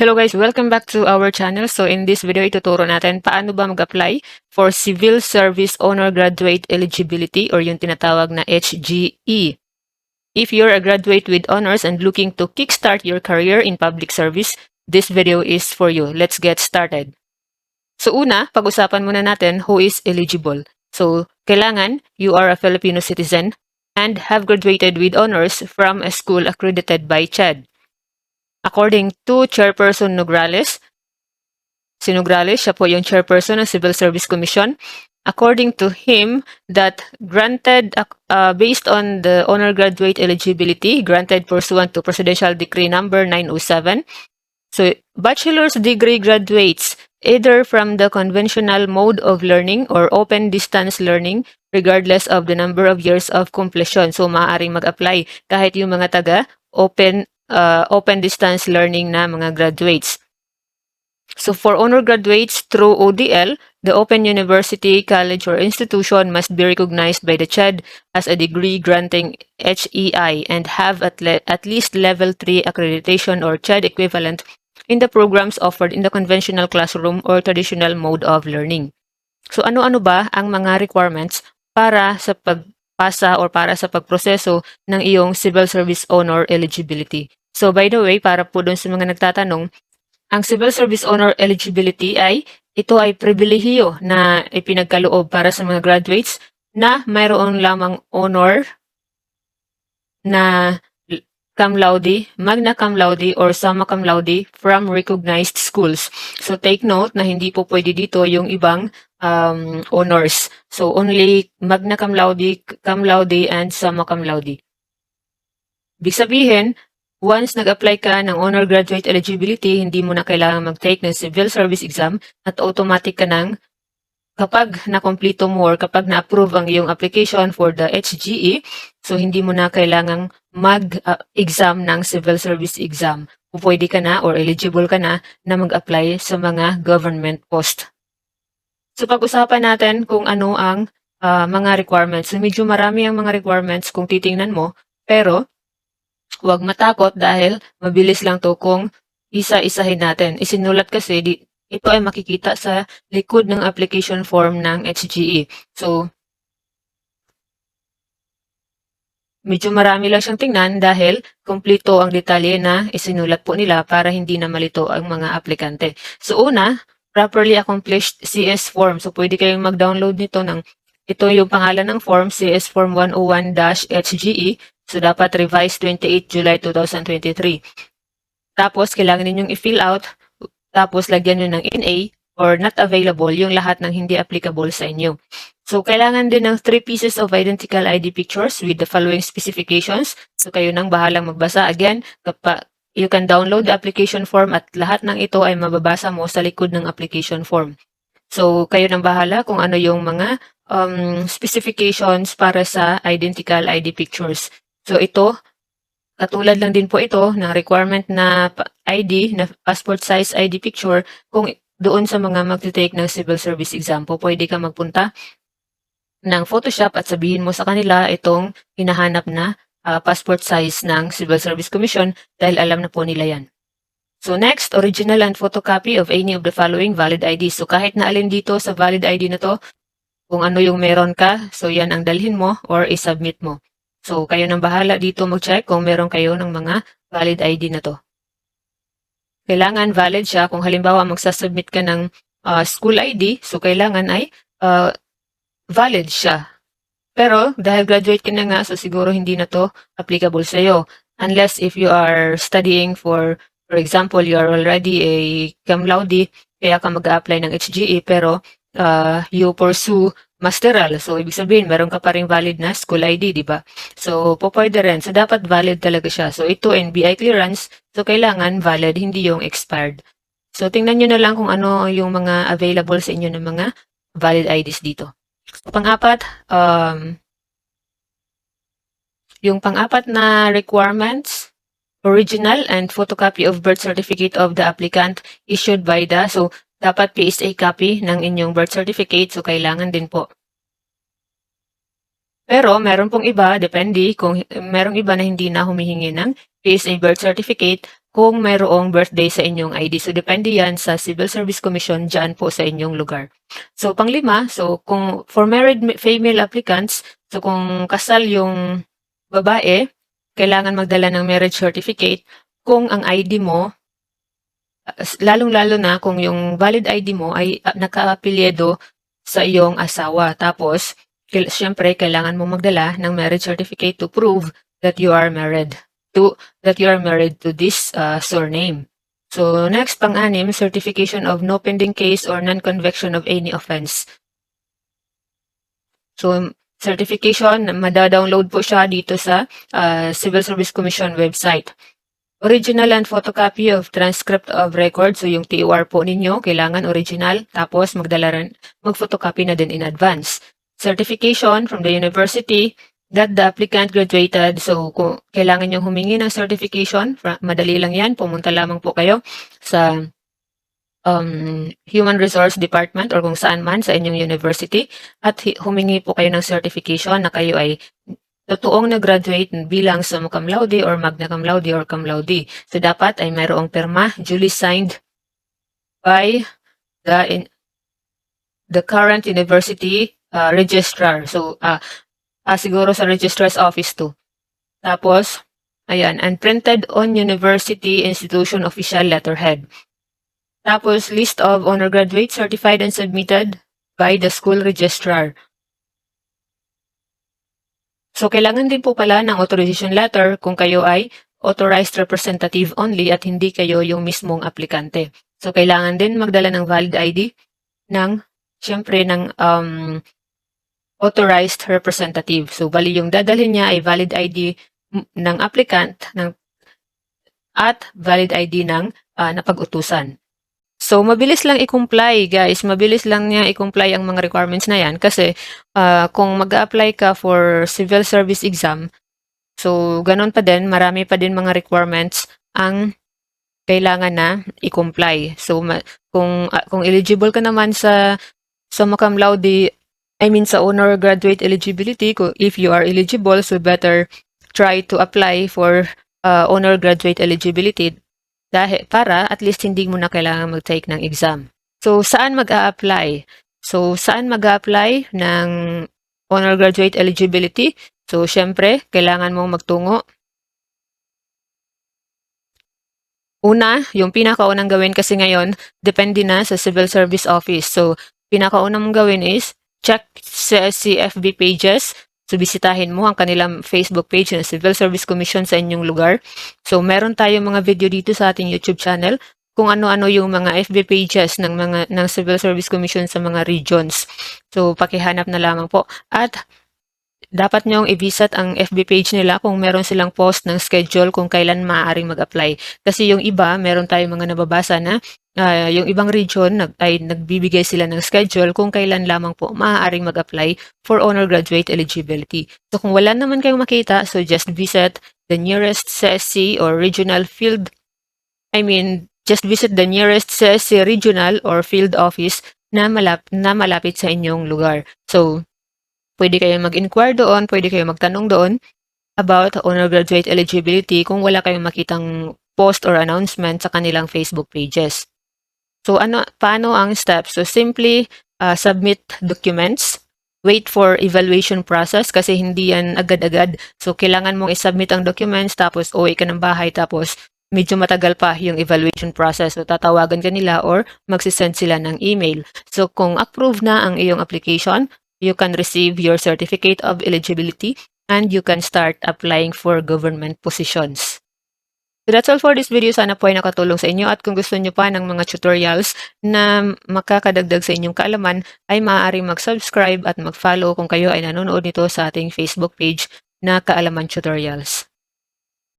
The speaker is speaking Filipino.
Hello guys, welcome back to our channel. So in this video, ituturo natin paano ba mag-apply for Civil Service Honor Graduate Eligibility or yung tinatawag na HGE. If you're a graduate with honors and looking to kickstart your career in public service, this video is for you. Let's get started. So una, pag-usapan muna natin who is eligible. So kailangan you are a Filipino citizen and have graduated with honors from a school accredited by CHED. According to Chairperson Nograles, si Nograles, siya po yung chairperson ng Civil Service Commission. According to him, that granted based on the honor graduate eligibility granted pursuant to Presidential Decree number 907. So, bachelor's degree graduates either from the conventional mode of learning or open distance learning regardless of the number of years of completion. So, maaaring mag-apply kahit yung mga taga open distance learning na mga graduates. So for honor graduates through ODL, the Open University, College, or institution must be recognized by the CHED as a degree-granting HEI and have at least Level 3 accreditation or CHED equivalent in the programs offered in the conventional classroom or traditional mode of learning. So ano-ano ba ang mga requirements para sa pagpasa or para sa pagproseso ng iyong Civil Service Honor Eligibility? So by the way, para po dun sa mga nagtatanong, ang Civil Service Honor Eligibility ito ay pribilehiyo na ipinagkaloob para sa mga graduates na mayroon lamang honor na cum laude, magna cum laude, or summa cum laude from recognized schools. So take note na hindi po pwede dito yung ibang honors. So only magna cum laude, and summa cum laude. Ibig sabihin, once nag-apply ka ng honor graduate eligibility, hindi mo na kailangan mag-take ng civil service exam at automatic ka nang kapag na-complete mo or kapag na-approve ang iyong application for the HGE, so hindi mo na kailangang mag-exam ng civil service exam. Pwede ka na or eligible ka na mag-apply sa mga government post. So pag-usapan natin kung ano ang mga requirements. So medyo marami ang mga requirements kung titingnan mo, pero huwag matakot dahil mabilis lang to kung isa-isahin natin. Isinulat kasi ito ay makikita sa likod ng application form ng HGE. So, medyo marami lang siyang tingnan dahil kumpleto ang detalye na isinulat po nila para hindi na malito ang mga aplikante. So, una, properly accomplished CS form. So, pwede kayong mag-download nito ito yung pangalan ng form, CS Form 101-HGE. So, dapat revise 28 July 2023. Tapos, kailangan ninyong i-fill out. Tapos, lagyan nyo ng NA or not available yung lahat ng hindi applicable sa inyo. So, kailangan din ng 3 pieces of identical ID pictures with the following specifications. So, kayo nang bahalang magbasa. Again, you can download the application form at lahat ng ito ay mababasa mo sa likod ng application form. So, kayo nang bahala kung ano yung mga specifications para sa identical ID pictures. So, ito, katulad lang din po ito ng requirement na ID, na passport size ID picture, kung doon sa mga magte-take ng civil service exam po, pwede ka magpunta ng Photoshop at sabihin mo sa kanila itong hinahanap na passport size ng Civil Service Commission dahil alam na po nila yan. So next, original and photocopy of any of the following valid IDs. So kahit na alin dito sa valid ID na to, kung ano yung meron ka, so yan ang dalhin mo or i-submit mo. So kayo nang bahala dito mag-check kung meron kayo ng mga valid ID na to. Kailangan valid siya. Kung halimbawa magsasubmit ka ng school ID, so kailangan ay valid siya. Pero dahil graduate ka na nga, so siguro hindi na to applicable sa iyo. Unless if you are studying for example, you are already a cum laude, kaya ka mag-apply ng HGE, pero you pursue masteral. So, ibig sabihin, meron ka pa rin valid na school ID, di ba? So, pwede rin. So, dapat valid talaga siya. So, ito NBI clearance. So, kailangan valid, hindi yung expired. So, tingnan nyo na lang kung ano yung mga available sa inyo ng mga valid IDs dito. So, pang-apat, yung pang-apat na requirements, original and photocopy of birth certificate of the applicant issued by so, dapat PSA copy ng inyong birth certificate, so kailangan din po. Pero meron pong iba, depende kung merong iba na hindi na humihingi ng PSA birth certificate kung mayroong birthday sa inyong ID. So, depende yan sa Civil Service Commission dyan po sa inyong lugar. So, panglima, so kung for married female applicants, so kung kasal yung babae, kailangan magdala ng marriage certificate. Kung ang ID mo, lalong-lalo na kung yung valid ID mo ay naka-apelyido sa iyong asawa. Tapos, siyempre, kailangan mo magdala ng marriage certificate to prove that you are married to this surname. So, next, pang-anim, certification of no pending case or non-conviction of any offense. So, certification, mada-download po siya dito sa Civil Service Commission website. Original and photocopy of transcript of record. So, yung TOR po ninyo, kailangan original. Tapos, mag-photocopy na din in advance. Certification from the university that the applicant graduated. So, kung kailangan nyo humingi ng certification, madali lang yan. Pumunta lamang po kayo sa Human Resource Department or kung saan man sa inyong university at humingi po kayo ng certification na kayo ay totoong nag-graduate bilang summa cum laude or magna cum laude or cum laude. So, dapat ay mayroong pirma duly signed by the current university registrar. So, siguro sa registrar's office to. Tapos, ayan, and printed on university institution official letterhead. Tapos, list of honor graduates certified and submitted by the school registrar. So, kailangan din po pala ng authorization letter kung kayo ay authorized representative only at hindi kayo yung mismong aplikante. So, kailangan din magdala ng valid ID syempre ng authorized representative. So, bali yung dadalhin niya ay valid ID ng applicant at valid ID ng napag-utusan. So, mabilis lang i-comply, guys. Mabilis lang niya i-comply ang mga requirements na yan kasi kung mag-apply ka for civil service exam, so, ganun pa din, marami pa din mga requirements ang kailangan na i-comply. So, kung eligible ka naman sa summa cum laude, sa honor graduate eligibility, if you are eligible, so better try to apply for honor graduate eligibility para at least hindi mo na kailangan mag-take ng exam. So, saan mag-a-apply? So, saan mag-a-apply ng honor graduate eligibility? So, syempre, kailangan mong magtungo. Una, yung pinakaunang gawin kasi ngayon, depende na sa Civil Service Office. So, pinakaunang mong gawin is check CSC FB pages. So, bisitahin mo ang kanilang Facebook page ng Civil Service Commission sa inyong lugar. So, meron tayong mga video dito sa ating YouTube channel kung ano-ano yung mga FB pages ng Civil Service Commission sa mga regions. So, pakihanap na lamang po. At dapat nyong i-visit ang FB page nila kung meron silang post ng schedule kung kailan maaaring mag-apply. Kasi yung iba, meron tayong mga nababasa na yung ibang region ay nagbibigay sila ng schedule kung kailan lamang po maaaring mag-apply for honor graduate eligibility. So kung wala naman kayong makita, so just visit the nearest CSC or regional field. Just visit the nearest CSC regional or field office na malapit sa inyong lugar. So, pwede kayong mag-inquire doon, pwede kayong magtanong doon about honor graduate eligibility kung wala kayong makitang post or announcement sa kanilang Facebook pages. So, paano ang steps? So, simply submit documents, wait for evaluation process kasi hindi yan agad-agad. So, kailangan mong isubmit ang documents tapos uwi ka ng bahay tapos medyo matagal pa yung evaluation process. So, tatawagan ka nila or magsisend sila ng email. So, kung approve na ang iyong application, you can receive your certificate of eligibility and you can start applying for government positions. So that's all for this video. Sana po ay nakatulong sa inyo at kung gusto nyo pa ng mga tutorials na makakadagdag sa inyong kaalaman ay maaaring mag-subscribe at mag-follow kung kayo ay nanonood nito sa ating Facebook page na Kaalaman Tutorials.